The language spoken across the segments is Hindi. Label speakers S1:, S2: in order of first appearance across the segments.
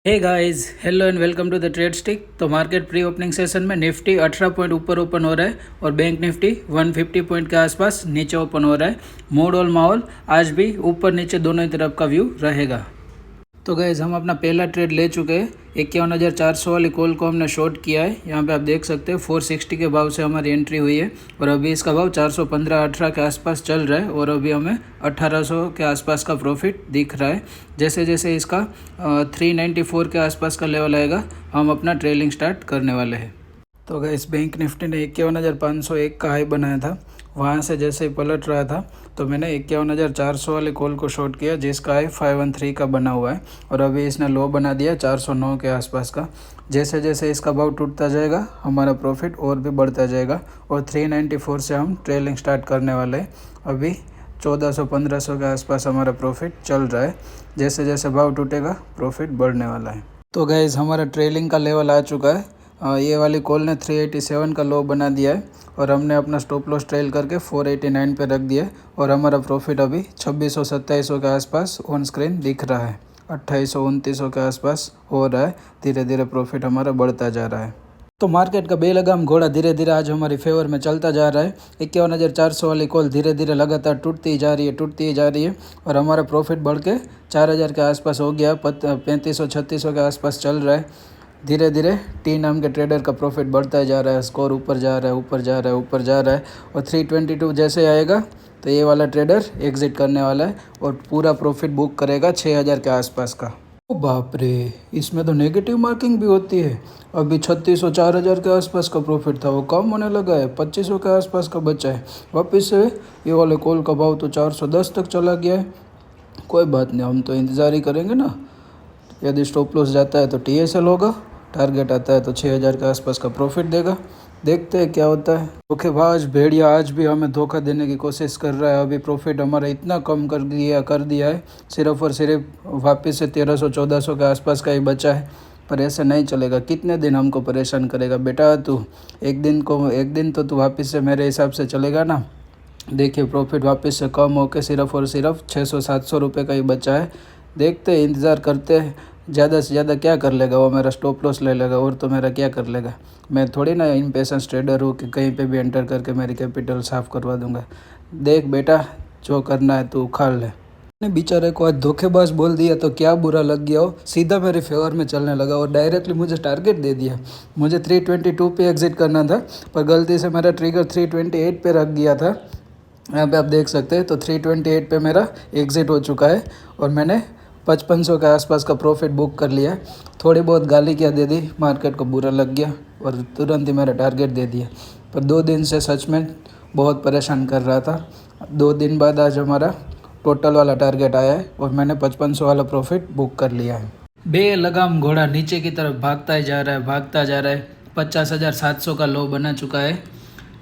S1: Hey guys, hello and welcome to the Trade Stick. तो मार्केट प्री ओपनिंग सेशन में निफ्टी 18 पॉइंट ऊपर ओपन हो रहा है और बैंक निफ्टी 150 पॉइंट के आसपास नीचे ओपन हो रहा है। मूड और माहौल आज भी ऊपर नीचे दोनों ही तरफ का व्यू रहेगा। तो गाइस, हम अपना पहला ट्रेड ले चुके हैं। 51,400 वाली कॉल को हमने शॉर्ट किया है। यहाँ पे आप देख सकते हैं 460 के भाव से हमारी एंट्री हुई है और अभी इसका भाव 415-18 के आसपास चल रहा है और अभी हमें 1800 के आसपास का प्रॉफिट दिख रहा है। जैसे जैसे इसका 394 के आसपास का लेवल आएगा हम अपना ट्रेलिंग स्टार्ट करने वाले हैं। तो गाइस, बैंक निफ्टी ने 51,501 का हाई बनाया था। वहाँ से जैसे ही पलट रहा था तो मैंने 51,400 वाले कॉल को शॉर्ट किया जिसका हाई 513 का बना हुआ है और अभी इसने लो बना दिया 409 के आसपास का। जैसे जैसे इसका भाव टूटता जाएगा हमारा प्रॉफिट और भी बढ़ता जाएगा और 394 से हम ट्रेलिंग स्टार्ट करने वाले हैं। अभी 1400-1500 के आसपास हमारा प्रॉफिट चल रहा है। जैसे जैसे भाव टूटेगा प्रॉफिट बढ़ने वाला है। तो गाइस, हमारा ट्रेलिंग का लेवल आ चुका है। ये वाली कॉल ने 387 का लो बना दिया है और हमने अपना स्टॉप लॉस ट्रेल करके 489 पे रख दिया है और हमारा प्रॉफिट अभी 2600-2700 के आसपास ऑन स्क्रीन दिख रहा है। 2800-2900 के आसपास हो रहा है। धीरे धीरे प्रॉफिट हमारा बढ़ता जा रहा है। तो मार्केट का बेलगाम घोड़ा धीरे धीरे आज हमारी फेवर में चलता जा रहा है। 51,400 वाली कॉल धीरे धीरे लगातार टूटती ही जा रही है और हमारा प्रॉफिट बढ़ के 4,000 के आसपास हो गया। 3500-3600 के आसपास चल रहा है। धीरे धीरे टी नाम के ट्रेडर का प्रॉफिट बढ़ता जा रहा है। स्कोर ऊपर जा रहा है और 322 जैसे आएगा तो ये वाला ट्रेडर एग्जिट करने वाला है और पूरा प्रॉफिट बुक करेगा 6,000 के आसपास का। ओ बाप रे, इसमें तो नेगेटिव मार्किंग भी होती है। अभी 3600 4,000 के आसपास का प्रॉफिट था, वो कम होने लगा है, 2500 के आसपास का बचा है। वापस से ये वाले कॉल का भाव तो 410 तक चला गया है। कोई बात नहीं, हम तो इंतज़ार ही करेंगे ना। यदि स्टॉप लॉस जाता है तो TSL होगा, टारगेट आता है तो 6,000 के आसपास का प्रॉफिट देगा। देखते हैं क्या होता है। धोखेबाज भेड़िया आज भी हमें धोखा देने की कोशिश कर रहा है। अभी प्रॉफिट हमारा इतना कम कर दिया है, सिर्फ और सिर्फ वापस से 1300-1400 के आसपास का ही बचा है। पर ऐसे नहीं चलेगा। कितने दिन हमको परेशान करेगा बेटा तू? एक दिन तो तू वापस से मेरे हिसाब से चलेगा ना। देखिए, प्रॉफिट वापस से कम होकर सिर्फ और सिर्फ 600-700 रुपये का ही बचा है। देखते हैं, इंतज़ार करते हैं। ज़्यादा से ज़्यादा क्या कर लेगा वो? मेरा स्टॉप लॉस ले लेगा और तो मेरा क्या कर लेगा? मैं थोड़ी ना इम्पेशेंस ट्रेडर हूँ कि कहीं पे भी एंटर करके मेरी कैपिटल साफ़ करवा दूंगा। देख बेटा, जो करना है तू उखाड़ ले। ने बेचारे को आज धोखेबाज बोल दिया तो क्या बुरा लग गया हो। सीधा मेरे फेवर में चलने लगा और डायरेक्टली मुझे टारगेट दे दिया। मुझे 322 पे एग्जिट करना था पर गलती से मेरा ट्रिगर 328 पे रख गया था। यहाँ पे आप देख सकते हैं। तो 328 पे मेरा एग्ज़िट हो चुका है और मैंने 5500 के आसपास का प्रॉफिट बुक कर लिया है। थोड़ी बहुत गाली क्या दे दी, मार्केट को बुरा लग गया और तुरंत ही मेरा टारगेट दे दिया। पर 2 दिन से सच में बहुत परेशान कर रहा था। 2 दिन बाद आज हमारा टोटल वाला टारगेट आया है और मैंने 5500 वाला प्रॉफिट बुक कर लिया है। बेलगाम घोड़ा नीचे की तरफ भागता जा रहा है। 50,700 का लो बना चुका है।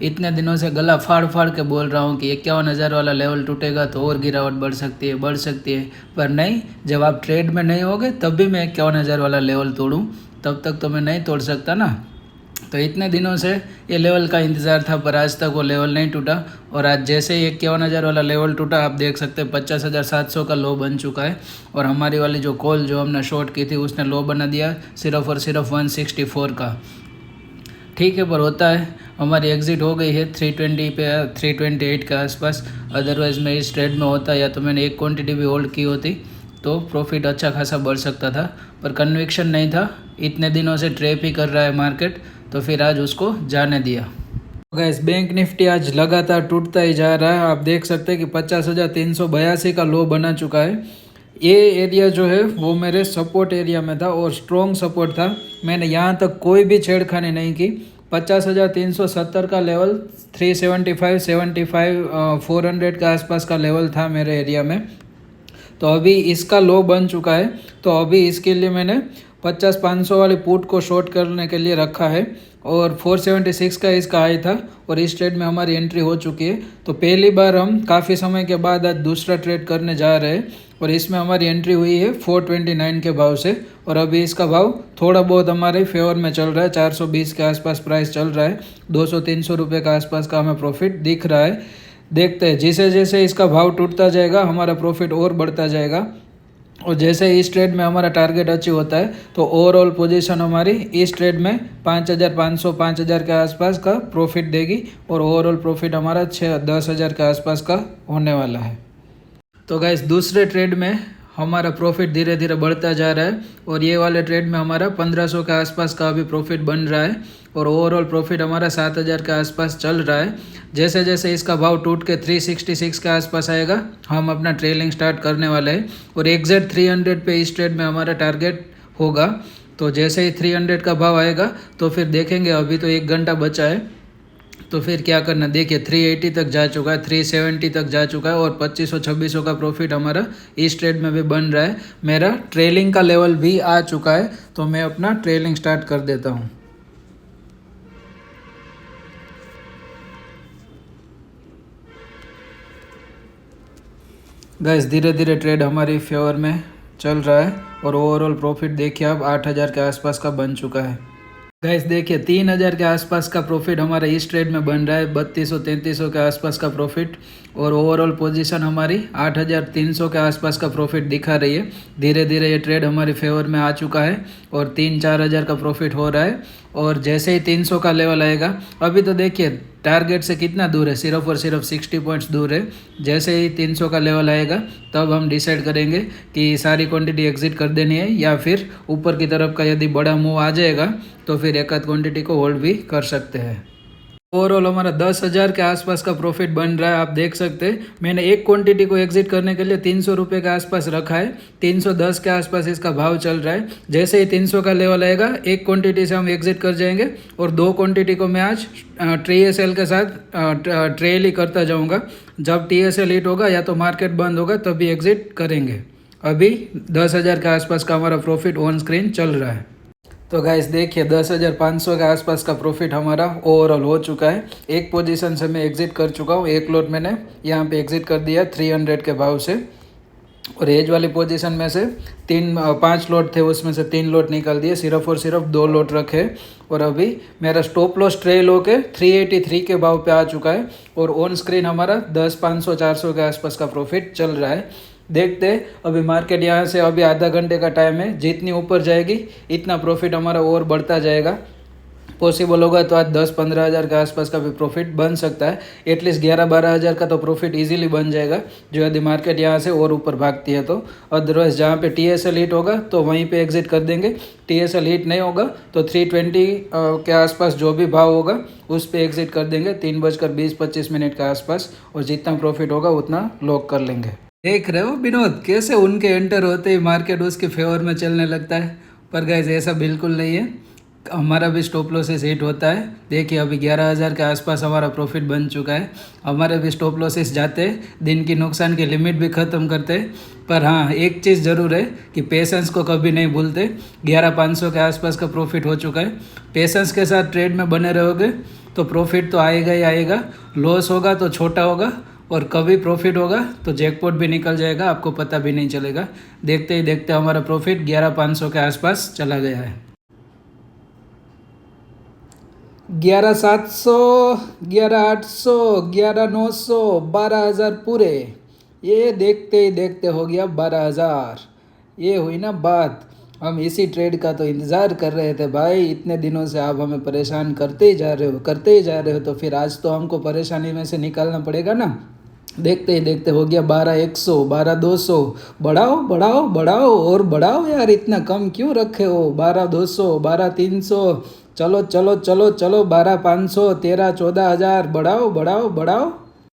S1: इतने दिनों से गला फाड़ फाड़ के बोल रहा हूँ कि 51,000 वाला लेवल टूटेगा तो और गिरावट बढ़ सकती है। पर नहीं, जब आप ट्रेड में नहीं होगे तब भी मैं 51,000 वाला लेवल तोड़ूँ, तब तक तो मैं नहीं तोड़ सकता ना। तो इतने दिनों से ये लेवल का इंतज़ार था पर आज तक वो लेवल नहीं टूटा और आज जैसे ही 51,000 वाला लेवल टूटा, आप देख सकते हैं 50,700 का लो बन चुका है और हमारी वाली जो कॉल जो हमने शॉर्ट की थी उसने लो बना दिया सिर्फ और सिर्फ 164 का। ठीक है, पर होता है। हमारी एग्ज़िट हो गई है 320 पे, 328 के आसपास। अदरवाइज़ मैं इस ट्रेड में होता या तो मैंने एक क्वांटिटी भी होल्ड की होती तो प्रॉफिट अच्छा खासा बढ़ सकता था, पर कन्विक्शन नहीं था। इतने दिनों से ट्रैप ही कर रहा है मार्केट तो फिर आज उसको जाने दिया। गाइस, बैंक निफ्टी आज लगातार टूटता ही जा रहा है। आप देख सकते हैं कि 50,382 का लो बना चुका है। ये एरिया जो है वो मेरे सपोर्ट एरिया में था और स्ट्रॉन्ग सपोर्ट था। मैंने यहाँ तक कोई भी छेड़खानी नहीं की। 50,370 का लेवल, 375, 75, 400 के आसपास का लेवल था मेरे एरिया में। तो अभी इसका लो बन चुका है तो अभी इसके लिए मैंने 50-500 वाली पुट को शॉर्ट करने के लिए रखा है और 476 का इसका हाई था और इस ट्रेड में हमारी एंट्री हो चुकी है। तो पहली बार हम काफ़ी समय के बाद आज दूसरा ट्रेड करने जा रहे हैं और इसमें हमारी एंट्री हुई है 429 के भाव से और अभी इसका भाव थोड़ा बहुत हमारे फेवर में चल रहा है। 420 के आसपास प्राइस चल रहा है। 200-300 रुपये के आसपास का हमें प्रॉफिट दिख रहा है। देखते हैं, जैसे जैसे इसका भाव टूटता जाएगा हमारा प्रॉफिट और बढ़ता जाएगा। और जैसे इस ट्रेड में हमारा टारगेट अचीव होता है तो ओवरऑल पोजीशन हमारी इस ट्रेड में 5,500 5,000 के आसपास का प्रॉफिट देगी और ओवरऑल प्रॉफिट हमारा 10,000 के आसपास का होने वाला है। तो गाइस दूसरे ट्रेड में हमारा प्रॉफिट धीरे धीरे बढ़ता जा रहा है और ये वाले ट्रेड में हमारा 1,500 के आसपास का अभी प्रॉफिट बन रहा है और ओवरऑल प्रॉफिट हमारा 7,000 के आसपास चल रहा है। जैसे जैसे इसका भाव टूट के 366 के आसपास आएगा हम अपना ट्रेलिंग स्टार्ट करने वाले हैं और एग्जैक्ट 300 पे इस ट्रेड में हमारा टारगेट होगा। तो जैसे ही 300 का भाव आएगा तो फिर देखेंगे, अभी तो 1 घंटा बचा है तो फिर क्या करना। देखिए 380 तक जा चुका है, 370 तक जा चुका है और 2,500-2,600 का प्रॉफिट हमारा इस ट्रेड में भी बन रहा है। मेरा ट्रेलिंग का लेवल भी आ चुका है तो मैं अपना ट्रेलिंग स्टार्ट कर देता हूँ। गाइस धीरे धीरे ट्रेड हमारी फेवर में चल रहा है और ओवरऑल प्रॉफिट देखिए अब 8,000 के आसपास का बन चुका है। गाइस देखिए 3,000 के आसपास का प्रॉफिट हमारा इस ट्रेड में बन रहा है, 3,200-3,300 के आसपास का प्रॉफिट और ओवरऑल पोजीशन हमारी 8,300 के आसपास का प्रॉफिट दिखा रही है। धीरे धीरे ये ट्रेड हमारी फेवर में आ चुका है और 3-4 हज़ार का प्रॉफिट हो रहा है और जैसे ही 300 का लेवल आएगा, अभी तो देखिए टारगेट से कितना दूर है, सिर्फ और सिर्फ 60 पॉइंट्स दूर है। जैसे ही 300 का लेवल आएगा तब हम डिसाइड करेंगे कि सारी क्वांटिटी एग्जिट कर देनी है या फिर ऊपर की तरफ का यदि बड़ा मूव आ जाएगा तो फिर एक आध क्वांटिटी को होल्ड भी कर सकते हैं। ओवरऑल हमारा 10,000 के आसपास का प्रॉफिट बन रहा है। आप देख सकते हैं मैंने एक क्वांटिटी को एग्जिट करने के लिए 300 रुपये के आसपास रखा है, 310 के आसपास इसका भाव चल रहा है। जैसे ही 300 का लेवल आएगा एक क्वांटिटी से हम एग्जिट कर जाएंगे और 2 क्वांटिटी को मैं आज TSL के साथ ट्रेल ही करता जाऊँगा। जब TSL हिट होगा या तो मार्केट बंद होगा तभी एग्जिट करेंगे। अभी 10,000 के आसपास का हमारा प्रॉफिट ऑन स्क्रीन चल रहा है। तो गाइस देखिए 10,500 के आसपास का प्रॉफिट हमारा ओवरऑल हो चुका है। एक पोजीशन से मैं एग्जिट कर चुका हूँ, एक लॉट मैंने यहाँ पे एग्जिट कर दिया 300 के भाव से और एज वाली पोजीशन में से 5 लॉट थे, उसमें से 3 लॉट निकाल दिए, सिर्फ और सिर्फ 2 लॉट रखे और अभी मेरा स्टॉप लॉस ट्रेल होके 383 के भाव पे आ चुका है और ऑन स्क्रीन हमारा 10,500-400 के आसपास का प्रॉफिट चल रहा है। देखते हैं अभी मार्केट यहाँ से अभी आधा घंटे का टाइम है, जितनी ऊपर जाएगी इतना प्रॉफिट हमारा और बढ़ता जाएगा। पॉसिबल होगा तो आज 10-15 हज़ार के आसपास का भी प्रॉफिट बन सकता है। एटलीस्ट 11-12 हज़ार का तो प्रॉफिट इजीली बन जाएगा जो यदि मार्केट यहाँ से और ऊपर भागती है तो। अदरवाइज जहाँ पे TSL हिट होगा तो वहीं पे एग्जिट कर देंगे, TSL हिट नहीं होगा तो 320 के आसपास जो भी भाव होगा उस पर एग्जिट कर देंगे 3:20-25 के आसपास और जितना प्रॉफिट होगा उतना लॉक कर लेंगे। देख रहे हो विनोद कैसे उनके एंटर होते ही मार्केट उसके फेवर में चलने लगता है, पर गाइस ऐसा बिल्कुल नहीं है। हमारा भी स्टॉप लॉसेस हिट होता है। देखिए अभी 11,000 के आसपास हमारा प्रॉफिट बन चुका है। हमारे भी स्टॉप लॉसेस जाते दिन की नुकसान की लिमिट भी ख़त्म करते, पर हाँ एक चीज़ ज़रूर है कि पेशेंस को कभी नहीं भूलते। 11,500 के आसपास का प्रॉफिट हो चुका है। पेशेंस के साथ ट्रेड में बने रहोगे तो प्रॉफिट तो आएगा ही आएगा, लॉस होगा तो छोटा होगा और कभी प्रॉफिट होगा तो जैकपॉट भी निकल जाएगा, आपको पता भी नहीं चलेगा। देखते ही देखते हमारा प्रॉफिट 11,500 के आसपास चला गया है। 11,700, 11,800, 11,900, 12,000 पूरे। ये देखते ही देखते हो गया 12,000। ये हुई ना बात। हम इसी ट्रेड का तो इंतज़ार कर रहे थे भाई, इतने दिनों से आप हमें परेशान करते ही जा रहे हो तो फिर आज तो हमको परेशानी में से निकालना पड़ेगा ना। देखते ही देखते हो गया 12,100, 12,200। बढ़ाओ बढ़ाओ बढ़ाओ और बढ़ाओ यार, इतना कम क्यों रखे हो। 12,200, 12,300, चलो चलो चलो चलो 12,500, 13-14 हज़ार, बढ़ाओ बढ़ाओ बढ़ाओ।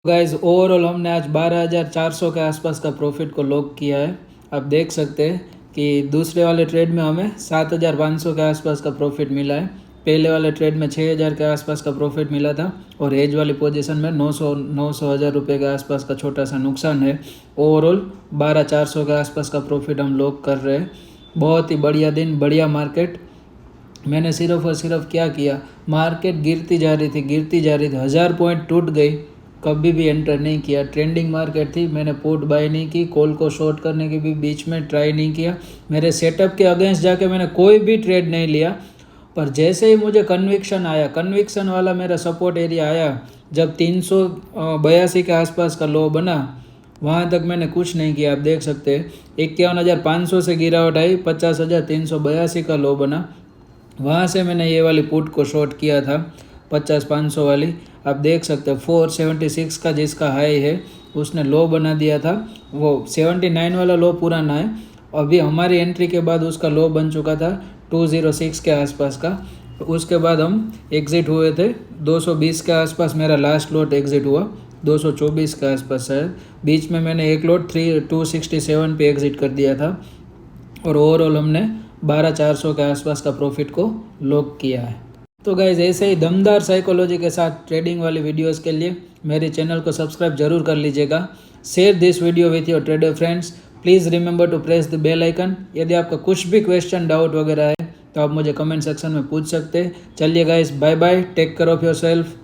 S1: गाइज ओवरऑल हमने आज 12,400 के आसपास का प्रॉफिट को लॉक किया है। आप देख सकते हैं कि दूसरे वाले ट्रेड में हमें 7,500 के आसपास का प्रॉफिट मिला है, पहले वाले ट्रेड में 6,000 के आसपास का प्रॉफिट मिला था और एज वाली पोजीशन में 900 रुपये के आसपास का छोटा सा नुकसान है। ओवरऑल 12,400 के आसपास का प्रॉफिट हम लॉक कर रहे हैं। बहुत ही बढ़िया दिन, बढ़िया मार्केट। मैंने सिर्फ और सिर्फ क्या किया, मार्केट गिरती जा रही थी, 1000 पॉइंट टूट गई, कभी भी एंटर नहीं किया। ट्रेंडिंग मार्केट थी, मैंने पुट बाय नहीं की, कॉल को शॉर्ट करने की भी बीच में ट्राई नहीं किया। मेरे सेटअप के अगेंस्ट जाके मैंने कोई भी ट्रेड नहीं लिया। पर जैसे ही मुझे कन्विक्शन आया, कन्विक्शन वाला मेरा सपोर्ट एरिया आया, जब 382 के आसपास का लो बना, वहाँ तक मैंने कुछ नहीं किया। आप देख सकते हैं 51,500 से गिरावट आई, 50,382 का लो बना। वहाँ से मैंने ये वाली पुट को शॉर्ट किया था 50,500 वाली। आप देख सकते हैं 476 का जिसका हाई है उसने लो बना दिया था। वो 79 वाला लो पुराना है। अभी हमारी एंट्री के बाद उसका लो बन चुका था 206 के आसपास का। उसके बाद हम एग्ज़िट हुए थे 220 के आसपास। मेरा लास्ट लॉट एग्ज़िट हुआ 224 के आसपास शायद। बीच में मैंने एक लॉट 267 पे एग्ज़िट कर दिया था और ओवरऑल हमने 12,400 के आसपास का प्रॉफिट को लॉक किया है। तो गाइज ऐसे ही दमदार साइकोलॉजी के साथ ट्रेडिंग वाली वीडियोस के लिए मेरे चैनल को सब्सक्राइब जरूर कर लीजिएगा। Share this video with your trader friends. Please remember to press the bell icon. यदि आपका कुछ भी क्वेश्चन डाउट वगैरह है तो आप मुझे कमेंट सेक्शन में पूछ सकते हैं। चलिए guys, bye bye, take care of your self.